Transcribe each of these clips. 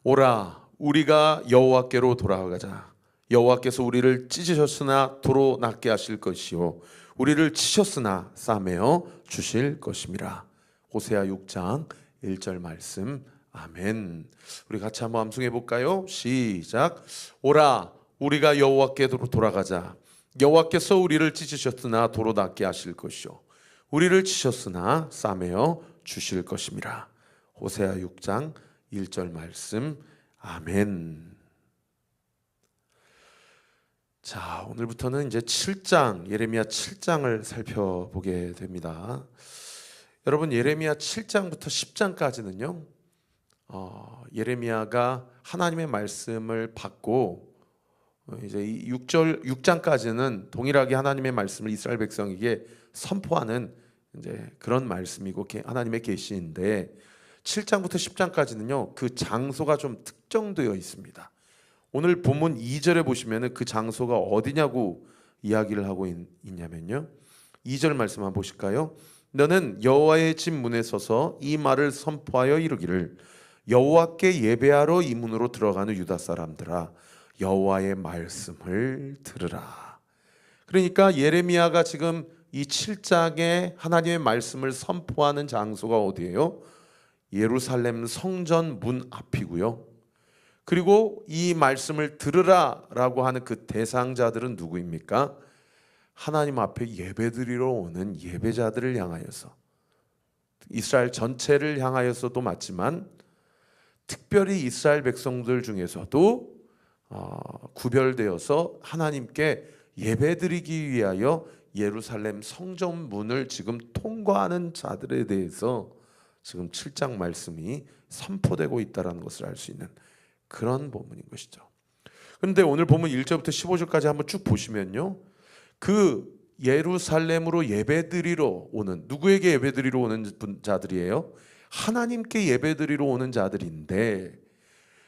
오라 우리가 여호와께로 돌아가자. 여호와께서 우리를 찢으셨으나 도로 낫게 하실 것이요 우리를 치셨으나 싸매어 주실 것임이라. 호세아 6장 1절 말씀. 아멘. 우리 같이 한번 암송해 볼까요? 시작. 오라 우리가 여호와께로 돌아가자. 여호와께서 우리를 찢으셨으나 도로 낫게 하실 것이요 우리를 치셨으나 싸매어 주실 것임이라. 호세아 6장 1절 말씀. 아멘. 자, 오늘부터는 이제 7장, 예레미야 7장을 살펴보게 됩니다. 여러분, 예레미야 7장부터 10장까지는요, 예레미야가 하나님의 말씀을 받고 이제 6장까지는 동일하게 하나님의 말씀을 이스라엘 백성에게 선포하는 이제 그런 말씀이고 하나님의 계시인데, 7장부터 10장까지는요 그 장소가 좀 특정되어 있습니다. 오늘 본문 2절에 보시면은 그 장소가 어디냐고 이야기를 하고 있냐면요, 2절 말씀 한번 보실까요? 너는 여호와의 집 문에 서서 이 말을 선포하여 이르기를 여호와께 예배하러 이 문으로 들어가는 유다 사람들아 여호와의 말씀을 들으라. 그러니까 예레미야가 지금 이 7장에 하나님의 말씀을 선포하는 장소가 어디예요? 예루살렘 성전 문 앞이고요. 그리고 이 말씀을 들으라 라고 하는 그 대상자들은 누구입니까? 하나님 앞에 예배드리러 오는 예배자들을 향하여서, 이스라엘 전체를 향하여서도 맞지만 특별히 이스라엘 백성들 중에서도 구별되어서 하나님께 예배드리기 위하여 예루살렘 성전 문을 지금 통과하는 자들에 대해서 지금 7장 말씀이 선포되고 있다는 것을 알 수 있는 그런 본문인 것이죠. 그런데 오늘 본문 1절부터 15절까지 한번 쭉 보시면요, 그 예루살렘으로 예배드리러 오는, 누구에게 예배드리러 오는 자들이에요? 하나님께 예배드리러 오는 자들인데,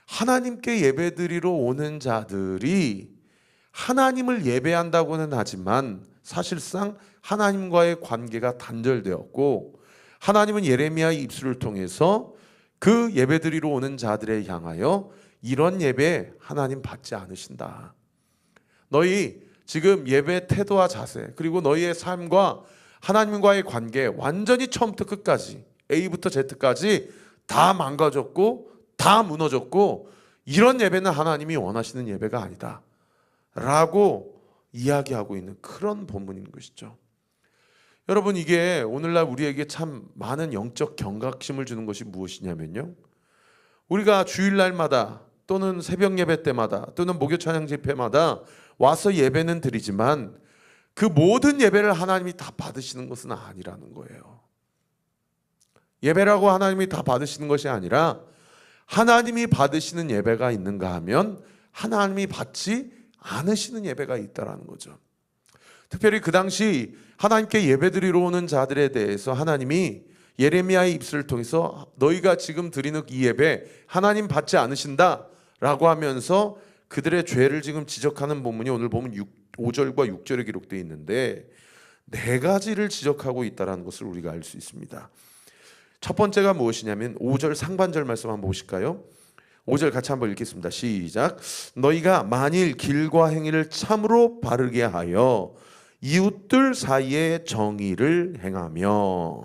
하나님께 예배드리러 오는 자들이 하나님을 예배한다고는 하지만 사실상 하나님과의 관계가 단절되었고, 하나님은 예레미야의 입술을 통해서 그 예배드리러 오는 자들에 향하여 이런 예배 하나님 받지 않으신다. 너희 지금 예배 태도와 자세, 그리고 너희의 삶과 하나님과의 관계 완전히 처음부터 끝까지 A부터 Z까지 다 망가졌고 다 무너졌고, 이런 예배는 하나님이 원하시는 예배가 아니다 라고 이야기하고 있는 그런 본문인 것이죠. 여러분, 이게 오늘날 우리에게 참 많은 영적 경각심을 주는 것이 무엇이냐면요, 우리가 주일날마다 또는 새벽 예배 때마다 또는 목요 찬양 집회마다 와서 예배는 드리지만 그 모든 예배를 하나님이 다 받으시는 것은 아니라는 거예요. 예배라고 하나님이 다 받으시는 것이 아니라, 하나님이 받으시는 예배가 있는가 하면 하나님이 받지 않으시는 예배가 있다라는 거죠. 특별히 그 당시 하나님께 예배드리러 오는 자들에 대해서 하나님이 예레미야의 입술을 통해서 너희가 지금 드리는 이 예배 하나님 받지 않으신다 라고 하면서 그들의 죄를 지금 지적하는 본문이 오늘 보면 5절과 6절에 기록되어 있는데, 네 가지를 지적하고 있다는 것을 우리가 알 수 있습니다. 첫 번째가 무엇이냐면 5절 상반절 말씀 한번 보실까요? 5절 같이 한번 읽겠습니다. 시작. 너희가 만일 길과 행위를 참으로 바르게 하여 이웃들 사이에 정의를 행하며.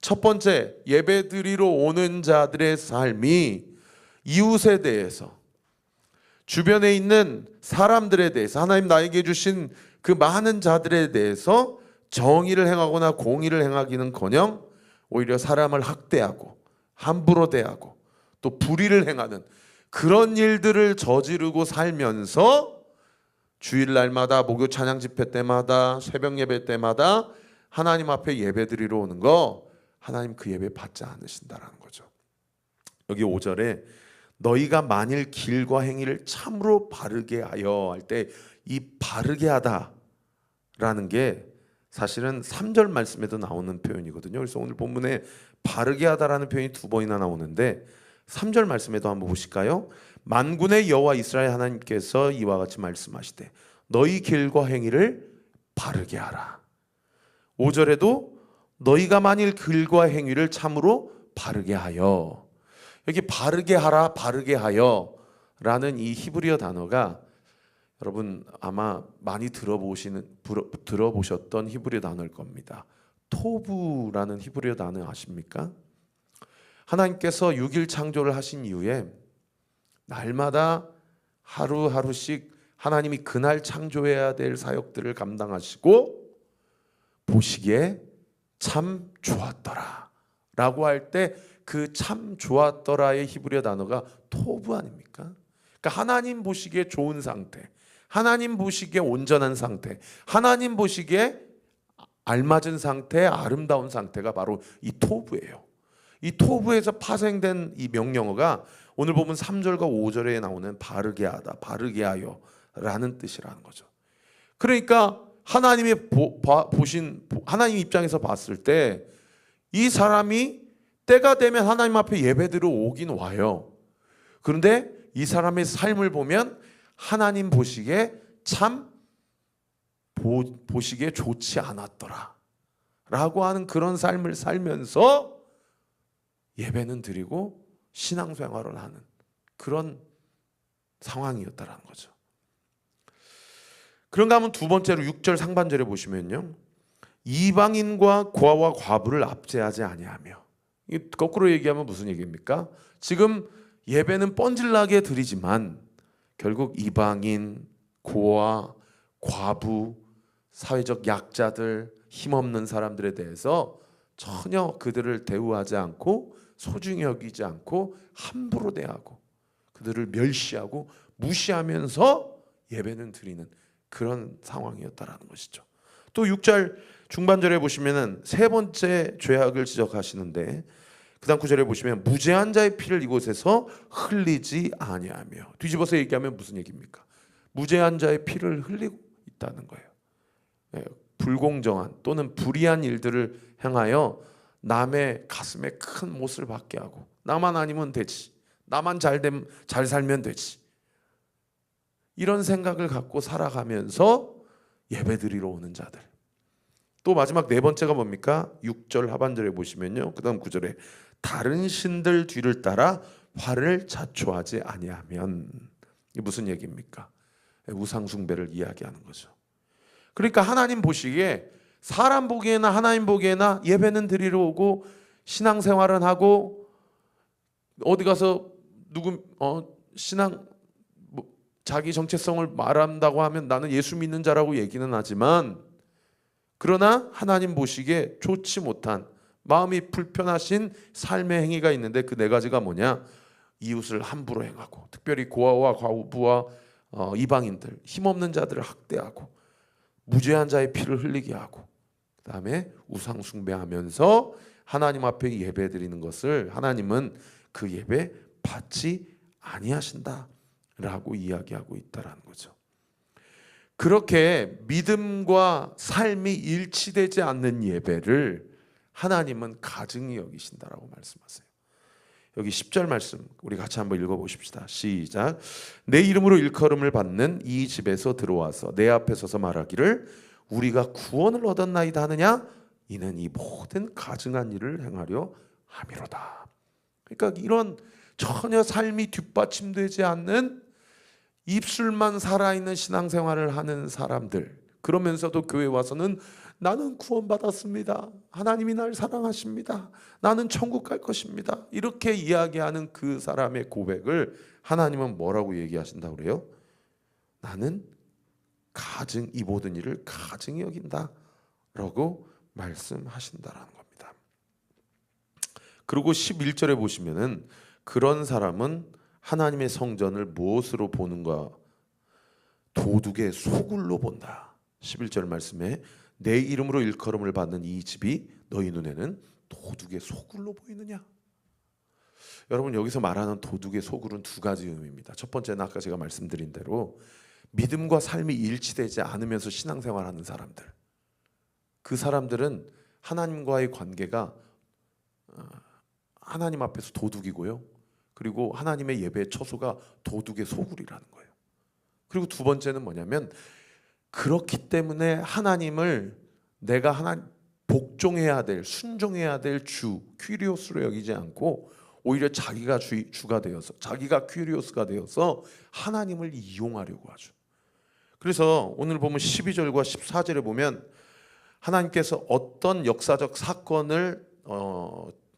첫 번째, 예배드리러 오는 자들의 삶이 이웃에 대해서, 주변에 있는 사람들에 대해서, 하나님 나에게 주신 그 많은 자들에 대해서 정의를 행하거나 공의를 행하기는커녕 오히려 사람을 학대하고 함부로 대하고 또 불의를 행하는 그런 일들을 저지르고 살면서 주일날마다 목요 찬양 집회 때마다 새벽 예배 때마다 하나님 앞에 예배드리러 오는 거, 하나님 그 예배 받지 않으신다라는 거죠. 여기 5절에 너희가 만일 길과 행위를 참으로 바르게 하여 할 때 이 바르게 하다라는 게 사실은 3절 말씀에도 나오는 표현이거든요. 그래서 오늘 본문에 바르게 하다라는 표현이 2번이나 나오는데, 3절 말씀에도 한번 보실까요? 만군의 여호와 이스라엘 하나님께서 이와 같이 말씀하시되 너희 길과 행위를 바르게 하라. 5절에도 너희가 만일 길과 행위를 참으로 바르게 하여. 여기 바르게 하라, 바르게 하여 라는 이 히브리어 단어가 여러분 아마 많이 들어보셨던 히브리어 단어일 겁니다. 토부라는 히브리어 단어 아십니까? 하나님께서 6일 창조를 하신 이후에 날마다 하루하루씩 하나님이 그날 창조해야 될 사역들을 감당하시고 보시기에 참 좋았더라 라고 할 때 그 참 좋았더라의 히브리어 단어가 토부 아닙니까? 그러니까 하나님 보시기에 좋은 상태, 하나님 보시기에 온전한 상태, 하나님 보시기에 알맞은 상태, 아름다운 상태가 바로 이 토부예요. 이 토부에서 파생된 이 명령어가 오늘 보면 3절과 5절에 나오는 바르게 하다, 바르게 하여 라는 뜻이라는 거죠. 그러니까 하나님이 하나님 입장에서 봤을 때 이 사람이 때가 되면 하나님 앞에 예배드려 오긴 와요. 그런데 이 사람의 삶을 보면 하나님 보시기에 참 보시기에 좋지 않았더라 라고 하는 그런 삶을 살면서 예배는 드리고 신앙생활을 하는 그런 상황이었다라는 거죠. 그런가 하면 두 번째로 6절 상반절에 보시면요, 이방인과 고아와 과부를 압제하지 아니하며, 거꾸로 얘기하면 무슨 얘기입니까? 지금 예배는 뻔질나게 드리지만 결국 이방인, 고아, 과부, 사회적 약자들, 힘없는 사람들에 대해서 전혀 그들을 대우하지 않고 소중히 여기지 않고 함부로 대하고 그들을 멸시하고 무시하면서 예배는 드리는 그런 상황이었다라는 것이죠. 또 6절 중반절에 보시면은 세 번째 죄악을 지적하시는데 그다음 9절에 보시면 무죄한 자의 피를 이곳에서 흘리지 아니하며, 뒤집어서 얘기하면 무슨 얘기입니까? 무죄한 자의 피를 흘리고 있다는 거예요. 불공정한 또는 불의한 일들을 행하여 남의 가슴에 큰 못을 받게 하고 나만 아니면 되지, 나만 잘 살면 되지, 이런 생각을 갖고 살아가면서 예배드리러 오는 자들. 또 마지막 네 번째가 뭡니까? 6절 하반절에 보시면요, 그 다음 9절에 다른 신들 뒤를 따라 화를 자초하지 아니하면, 이게 무슨 얘기입니까? 우상 숭배를 이야기하는 거죠. 그러니까 하나님 보시기에, 사람 보기에나 하나님 보기에나 예배는 드리러 오고 신앙생활은 하고 어디 가서 신앙 자기 정체성을 말한다고 하면 나는 예수 믿는 자라고 얘기는 하지만, 그러나 하나님 보시기에 좋지 못한 마음이 불편하신 삶의 행위가 있는데 그 네 가지가 뭐냐? 이웃을 함부로 행하고, 특별히 고아와 과부와 이방인들, 힘없는 자들을 학대하고, 무죄한 자의 피를 흘리게 하고, 그 다음에 우상 숭배하면서 하나님 앞에 예배 드리는 것을 하나님은 그 예배 받지 아니하신다 라고 이야기하고 있다라는 거죠. 그렇게 믿음과 삶이 일치되지 않는 예배를 하나님은 가증히 여기신다라고 말씀하세요. 여기 10절 말씀 우리 같이 한번 읽어보십시다. 시작. 내 이름으로 일컬음을 받는 이 집에서 들어와서 내 앞에 서서 말하기를 우리가 구원을 얻었나이다 하느냐? 이는 이 모든 가증한 일을 행하려 함이로다. 그러니까 이런 전혀 삶이 뒷받침되지 않는 입술만 살아있는 신앙생활을 하는 사람들, 그러면서도 교회 와서는 나는 구원받았습니다, 하나님이 날 사랑하십니다, 나는 천국 갈 것입니다, 이렇게 이야기하는 그 사람의 고백을 하나님은 뭐라고 얘기하신다고 그래요? 나는 이 모든 일을 가증히 여긴다 라고 말씀하신다라는 겁니다. 그리고 11절에 보시면은 그런 사람은 하나님의 성전을 무엇으로 보는가? 도둑의 소굴로 본다. 11절 말씀에 내 이름으로 일컬음을 받는 이 집이 너희 눈에는 도둑의 소굴로 보이느냐? 여러분, 여기서 말하는 도둑의 소굴은 두 가지 의미입니다. 첫 번째는 아까 제가 말씀드린 대로 믿음과 삶이 일치되지 않으면서 신앙생활하는 사람들, 그 사람들은 하나님과의 관계가 하나님 앞에서 도둑이고요, 그리고 하나님의 예배의 처소가 도둑의 소굴이라는 거예요. 그리고 두 번째는 뭐냐면, 그렇기 때문에 하나님을 내가 복종해야 될, 순종해야 될 주, 퀴리오스로 여기지 않고 오히려 자기가 주가 되어서, 자기가 큐리오스가 되어서 하나님을 이용하려고 하죠. 그래서 오늘 보면 12절과 14절에 보면 하나님께서 어떤 역사적 사건을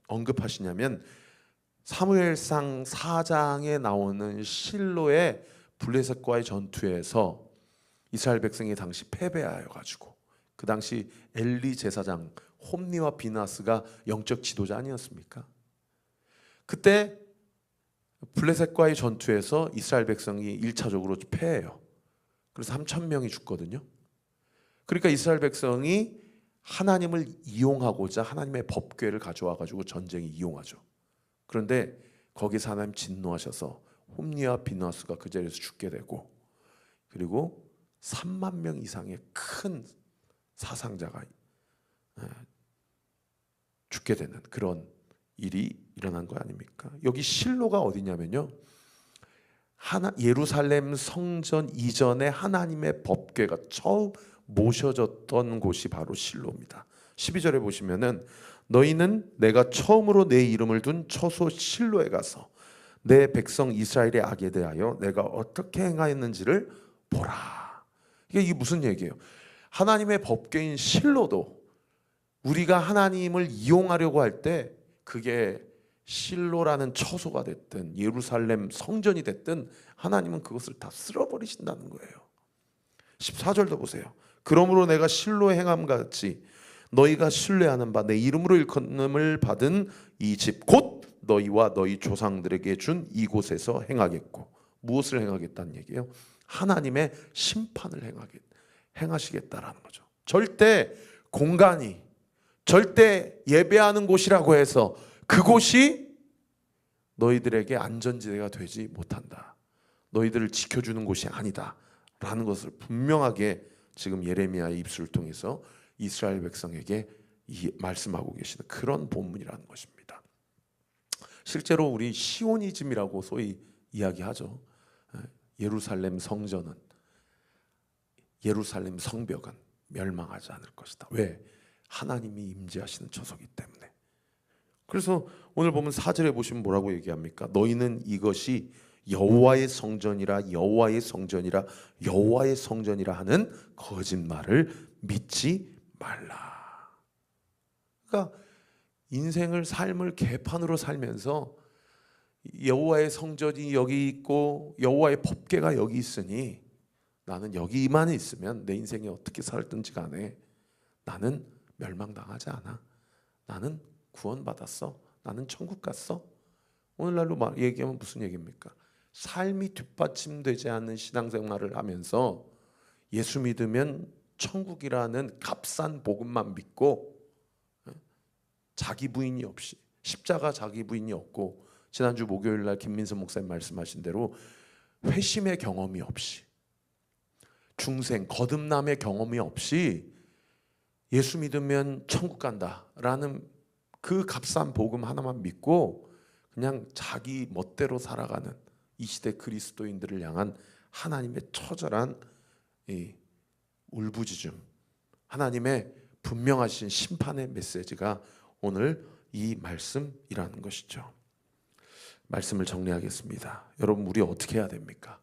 언급하시냐면 사무엘상 4장에 나오는 실로의 블레셋과의 전투에서 이스라엘 백성이 당시 패배하여 가지고, 그 당시 엘리 제사장 홈니와 비나스가 영적 지도자 아니었습니까? 그때 블레셋과의 전투에서 이스라엘 백성이 1차적으로 패해요. 그래서 3,000명이 죽거든요. 그러니까 이스라엘 백성이 하나님을 이용하고자 하나님의 법궤를 가져와 가지고 전쟁에 이용하죠. 그런데 거기서 하나님 진노하셔서 홈니와 비나스가 그 자리에서 죽게 되고, 그리고 3만 명 이상의 큰 사상자가 죽게 되는 그런 일이 일어난 거 아닙니까? 여기 실로가 어디냐면요, 예루살렘 성전 이전에 하나님의 법궤가 처음 모셔졌던 곳이 바로 실로입니다. 12절에 보시면은 너희는 내가 처음으로 내 이름을 둔 처소 실로에 가서 내 백성 이스라엘의 악에 대하여 내가 어떻게 행하였는지를 보라. 이게 무슨 얘기예요? 하나님의 법궤인 실로도 우리가 하나님을 이용하려고 할 때 그게 실로라는 처소가 됐든 예루살렘 성전이 됐든 하나님은 그것을 다 쓸어버리신다는 거예요. 14절도 보세요. 그러므로 내가 실로의 행함과 같이 너희가 신뢰하는 바 내 이름으로 일컬음을 받은 이 집 곧 너희와 너희 조상들에게 준 이곳에서 행하겠고. 무엇을 행하겠다는 얘기예요? 하나님의 심판을 행하시겠다라는 거죠. 절대 공간이, 절대 예배하는 곳이라고 해서 그곳이 너희들에게 안전지대가 되지 못한다. 너희들을 지켜주는 곳이 아니다 라는 것을 분명하게 지금 예레미야의 입술을 통해서 이스라엘 백성에게 말씀하고 계시는 그런 본문이라는 것입니다. 실제로 우리 시오니즘이라고 소위 이야기하죠. 예루살렘 성전은, 예루살렘 성벽은 멸망하지 않을 것이다. 왜? 하나님이 임재하시는 처소이기 때문에. 그래서 오늘 보면 4절에 보시면 뭐라고 얘기합니까? 너희는 이것이 여호와의 성전이라 여호와의 성전이라 여호와의 성전이라 하는 거짓말을 믿지 말라. 그러니까 인생을, 삶을 개판으로 살면서 여호와의 성전이 여기 있고 여호와의 법궤가 여기 있으니 나는 여기만 있으면 내 인생이 어떻게 살든지 간에 나는 멸망당하지 않아. 나는 구원받았어. 나는 천국 갔어. 오늘날로 얘기하면 무슨 얘기입니까? 삶이 뒷받침되지 않는 신앙생활을 하면서 예수 믿으면 천국이라는 값싼 복음만 믿고 자기 부인이 없이, 십자가 자기 부인이 없고, 지난주 목요일날 김민선 목사님 말씀하신 대로 회심의 경험이 없이, 중생 거듭남의 경험이 없이 예수 믿으면 천국 간다라는 그 값싼 복음 하나만 믿고 그냥 자기 멋대로 살아가는 이 시대 그리스도인들을 향한 하나님의 처절한 울부짖음, 하나님의 분명하신 심판의 메시지가 오늘 이 말씀이라는 것이죠. 말씀을 정리하겠습니다. 여러분, 우리 어떻게 해야 됩니까?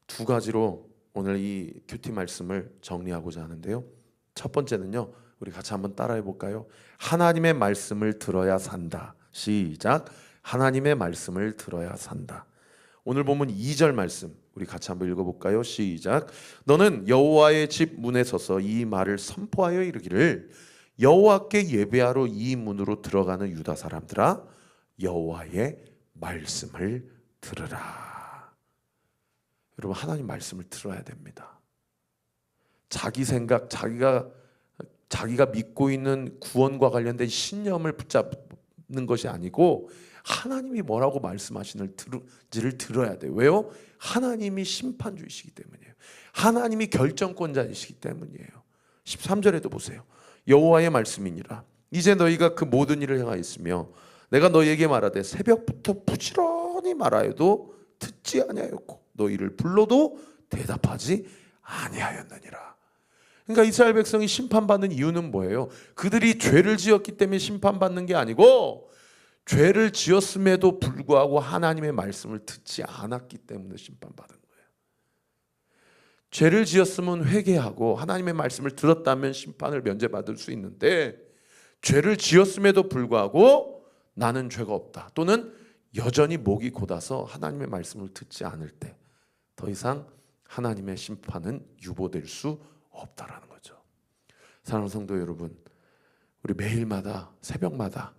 두 가지로 오늘 이 큐티 말씀을 정리하고자 하는데요. 첫 번째는요, 우리 같이 한번 따라해 볼까요? 하나님의 말씀을 들어야 산다. 시작. 하나님의 말씀을 들어야 산다. 오늘 보면 2절 말씀 우리 같이 한번 읽어볼까요? 시작. 너는 여호와의 집 문에 서서 이 말을 선포하여 이르기를 여호와께 예배하러 이 문으로 들어가는 유다 사람들아, 여호와의 말씀을 들으라. 여러분, 하나님 말씀을 들어야 됩니다. 자기 생각, 자기가 믿고 있는 구원과 관련된 신념을 붙잡는 것이 아니고 하나님이 뭐라고 말씀하시는지를 들어야 돼요. 왜요? 하나님이 심판주이시기 때문이에요. 하나님이 결정권자이시기 때문이에요. 13절에도 보세요. 여호와의 말씀이니라. 이제 너희가 그 모든 일을 행하였으며 내가 너희에게 말하되 새벽부터 부지런히 말하여도 듣지 아니하였고 너희를 불러도 대답하지 아니하였느니라. 그러니까 이스라엘 백성이 심판받는 이유는 뭐예요? 그들이 죄를 지었기 때문에 심판받는 게 아니고 죄를 지었음에도 불구하고 하나님의 말씀을 듣지 않았기 때문에 심판받은 거예요. 죄를 지었으면 회개하고 하나님의 말씀을 들었다면 심판을 면제받을 수 있는데, 죄를 지었음에도 불구하고 나는 죄가 없다, 또는 여전히 목이 곧아서 하나님의 말씀을 듣지 않을 때 더 이상 하나님의 심판은 유보될 수 없다라는 거죠. 사랑하는 성도 여러분, 우리 매일마다 새벽마다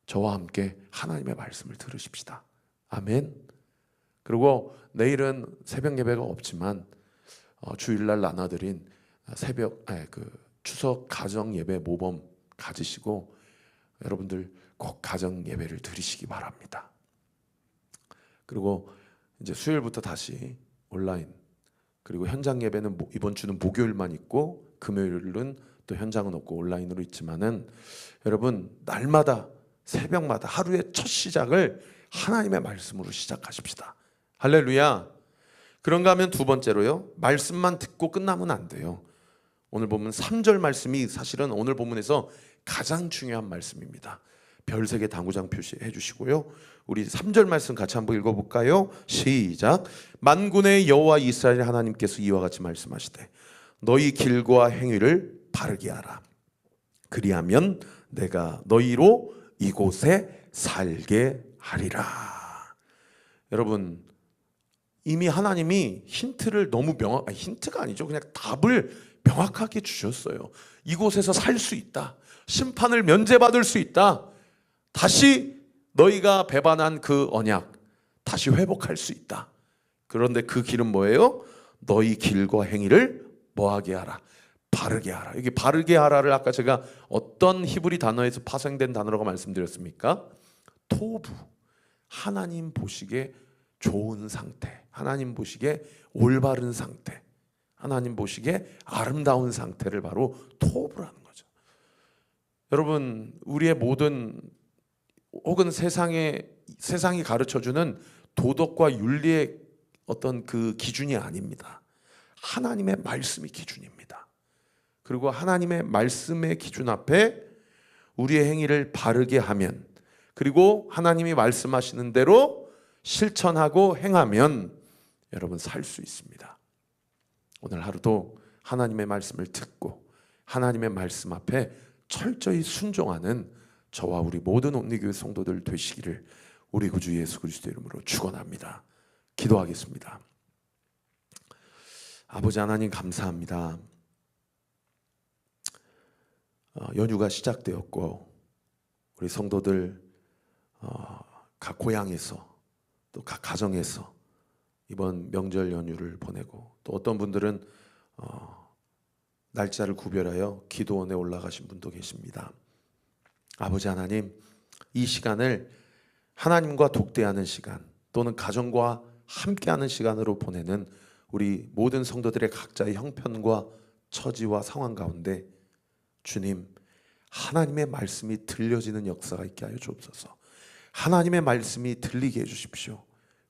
저와 함께 하나님의 말씀을 들으십시다. 아멘. 그리고 내일은 새벽 예배가 없지만 주일날 나눠드린 추석 가정 예배 모범 가지시고 여러분들 꼭 가정 예배를 드리시기 바랍니다. 그리고 이제 수요일부터 다시 온라인, 그리고 현장 예배는 이번 주는 목요일만 있고 금요일은 또 현장은 없고 온라인으로 있지만은, 여러분 날마다 새벽마다 하루의 첫 시작을 하나님의 말씀으로 시작하십시다. 할렐루야. 그런가 하면 두 번째로요, 말씀만 듣고 끝나면 안 돼요. 오늘 보면 3절 말씀이 사실은 오늘 본문에서 가장 중요한 말씀입니다. 별 3개 당구장 표시해 주시고요, 우리 3절 말씀 같이 한번 읽어볼까요? 시작. 만군의 여호와 이스라엘 하나님께서 이와 같이 말씀하시되 너희 길과 행위를 바르게 하라. 그리하면 내가 너희로 이곳에 살게 하리라. 여러분, 이미 하나님이 힌트를 힌트가 아니죠, 그냥 답을 명확하게 주셨어요. 이곳에서 살 수 있다, 심판을 면제받을 수 있다, 다시 너희가 배반한 그 언약 다시 회복할 수 있다. 그런데 그 길은 뭐예요? 너희 길과 행위를 뭐하게 하라? 바르게 하라. 이게 바르게 하라를 아까 제가 어떤 히브리 단어에서 파생된 단어라고 말씀드렸습니까? 토부, 하나님 보시기에 좋은 상태, 하나님 보시기에 올바른 상태, 하나님 보시기에 아름다운 상태를 바로 토부라는 거죠. 여러분, 우리의 모든 혹은 세상이 가르쳐주는 도덕과 윤리의 어떤 그 기준이 아닙니다. 하나님의 말씀이 기준입니다. 그리고 하나님의 말씀의 기준 앞에 우리의 행위를 바르게 하면, 그리고 하나님이 말씀하시는 대로 실천하고 행하면 여러분 살 수 있습니다. 오늘 하루도 하나님의 말씀을 듣고 하나님의 말씀 앞에 철저히 순종하는 저와 우리 모든 온리교회 성도들 되시기를 우리 구주 예수 그리스도 이름으로 축원합니다. 기도하겠습니다. 아버지 하나님, 감사합니다. 연휴가 시작되었고 우리 성도들 각 고향에서 또 각 가정에서 이번 명절 연휴를 보내고, 또 어떤 분들은 날짜를 구별하여 기도원에 올라가신 분도 계십니다. 아버지 하나님, 이 시간을 하나님과 독대하는 시간, 또는 가정과 함께하는 시간으로 보내는 우리 모든 성도들의 각자의 형편과 처지와 상황 가운데 주님, 하나님의 말씀이 들려지는 역사가 있게 하여 주옵소서. 하나님의 말씀이 들리게 해주십시오.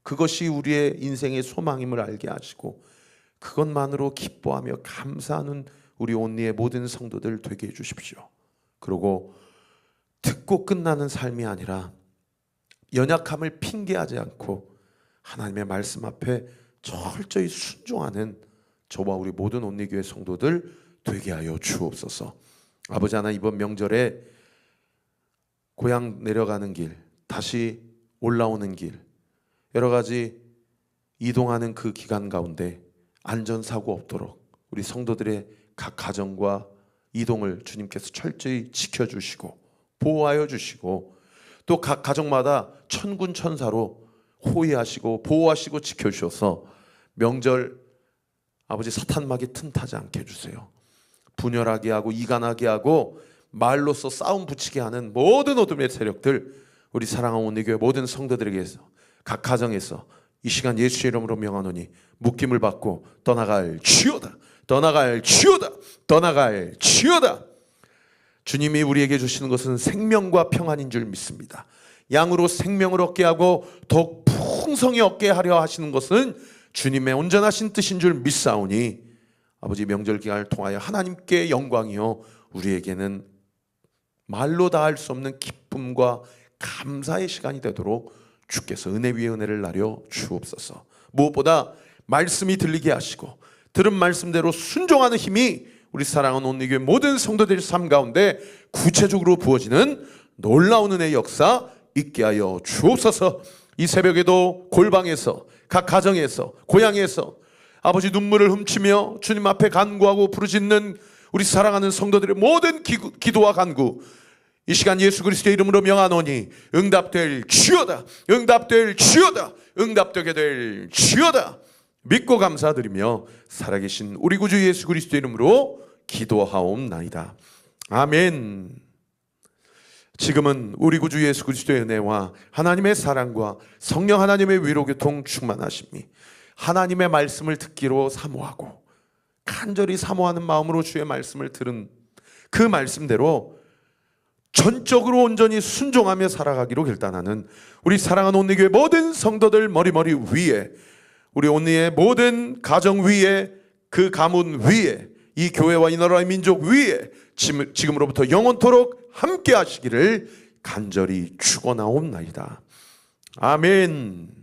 그것이 우리의 인생의 소망임을 알게 하시고 그것만으로 기뻐하며 감사하는 우리 온리의 모든 성도들 되게 해주십시오. 그리고 듣고 끝나는 삶이 아니라 연약함을 핑계하지 않고 하나님의 말씀 앞에 철저히 순종하는 저와 우리 모든 온리교회 성도들 되게 하여 주옵소서. 아버지 하나님, 이번 명절에 고향 내려가는 길, 다시 올라오는 길, 여러 가지 이동하는 그 기간 가운데 안전사고 없도록 우리 성도들의 각 가정과 이동을 주님께서 철저히 지켜주시고 보호하여 주시고, 또 각 가정마다 천군 천사로 호위하시고 보호하시고 지켜주셔서 명절 아버지 사탄막이 틈타지 않게 해주세요. 분열하게 하고 이간하게 하고 말로써 싸움 붙이게 하는 모든 어둠의 세력들, 우리 사랑하는 온리교회 모든 성도들에게서 각 가정에서 이 시간 예수의 이름으로 명하노니 묶임을 받고 떠나갈 지어다, 떠나갈 지어다, 떠나갈 지어다. 주님이 우리에게 주시는 것은 생명과 평안인 줄 믿습니다. 양으로 생명을 얻게 하고 더욱 풍성히 얻게 하려 하시는 것은 주님의 온전하신 뜻인 줄 믿사오니 아버지, 명절 기간을 통하여 하나님께 영광이요 우리에게는 말로 다 할 수 없는 기쁨과 감사의 시간이 되도록 주께서 은혜 위에 은혜를 나려 주옵소서. 무엇보다 말씀이 들리게 하시고 들은 말씀대로 순종하는 힘이 우리 사랑하는 온리교회 모든 성도들의 삶 가운데 구체적으로 부어지는 놀라운 은혜의 역사 있게 하여 주옵소서. 이 새벽에도 골방에서, 각 가정에서, 고향에서 아버지 눈물을 훔치며 주님 앞에 간구하고 부르짖는 우리 사랑하는 성도들의 모든 기도와 간구, 이 시간 예수 그리스도의 이름으로 명하노니 응답될 주여다, 응답될 주여다, 응답되게 될 주여다 믿고 감사드리며 살아계신 우리 구주 예수 그리스도의 이름으로 기도하옵나이다. 아멘. 지금은 우리 구주 예수 그리스도의 은혜와 하나님의 사랑과 성령 하나님의 위로교통 충만하심이 하나님의 말씀을 듣기로 사모하고 간절히 사모하는 마음으로 주의 말씀을 들은 그 말씀대로 전적으로 온전히 순종하며 살아가기로 결단하는 우리 사랑하는 온리교회 모든 성도들 머리머리 위에, 우리 온리의 모든 가정 위에, 그 가문 위에, 이 교회와 이 나라의 민족 위에 지금으로부터 영원토록 함께 하시기를 간절히 축원하옵나이다. 아멘.